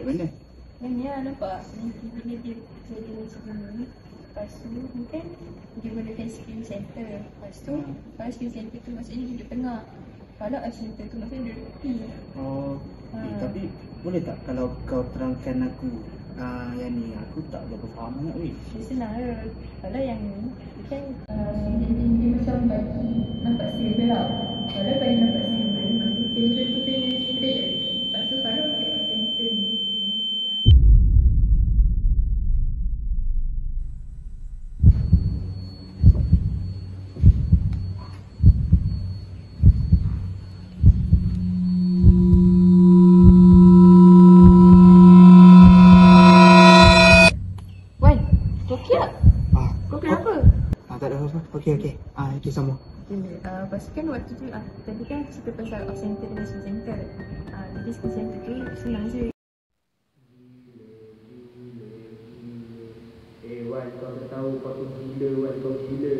Kat mana? Yang ni lah nampak. Bila dia jadi macam ni. Lepas tu mungkin dia gunakan skill center. Lepas tu kalau skill center tu maksudnya duduk tengah. Kalau art center tu maksudnya duduk tepi. Oh, tapi boleh tak kalau kau terangkan aku yang ni? Aku tak berapa faham sangat weh. Dia senang je. Kalau yang ni kan dia macam bagi nampak stable lah. Kalau bagi nampak stable, maksud center tu kena straight. Lepas tu kalau pakai art center ni Okey. Okey, sama. Lepas tu kan waktu tu tadi kan cerita pasal off center dan skill center. Jadi skill center tu senang je. Wan, kau tak tahu kau tu gila, Wan, kau gila.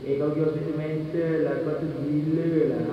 Kau pergi hospital mental lah, kau tu gila lah.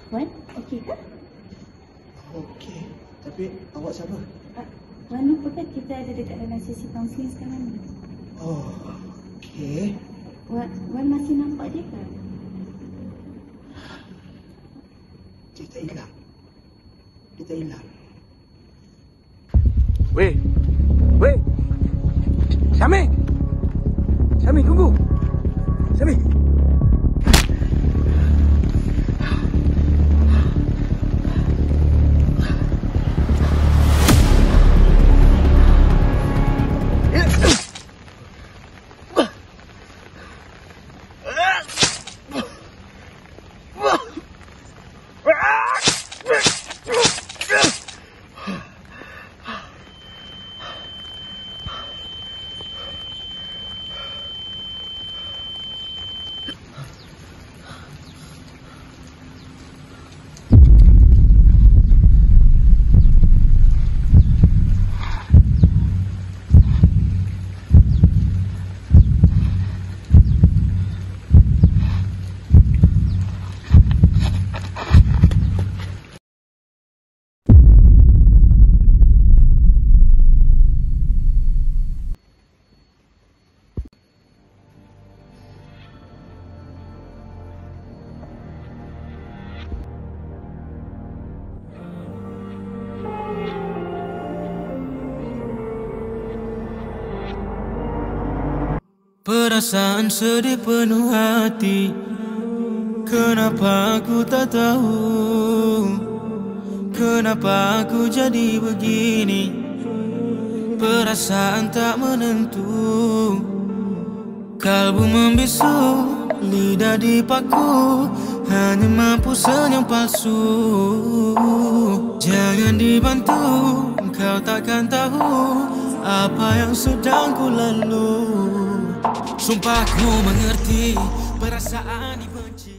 Wan, okey ke? Okey. Tapi awak siapa? Wan lupa kan kita ada dekat dalam sesi kaunseling sekarang ni. Oh, okey. Wan masih nampak dia ke? Dia tak hilang. Dia tak hilang. Weh. Syamil, tunggu. Syamil. Perasaan sedih penuh hati. Kenapa aku tak tahu? Kenapa aku jadi begini? Perasaan tak menentu. Kalbu membisu, lidah dipaku, hanya mampu senyum palsu. Jangan dibantu, kau takkan tahu apa yang sedang ku lalu. Sumpah ku mengerti perasaan dibenci.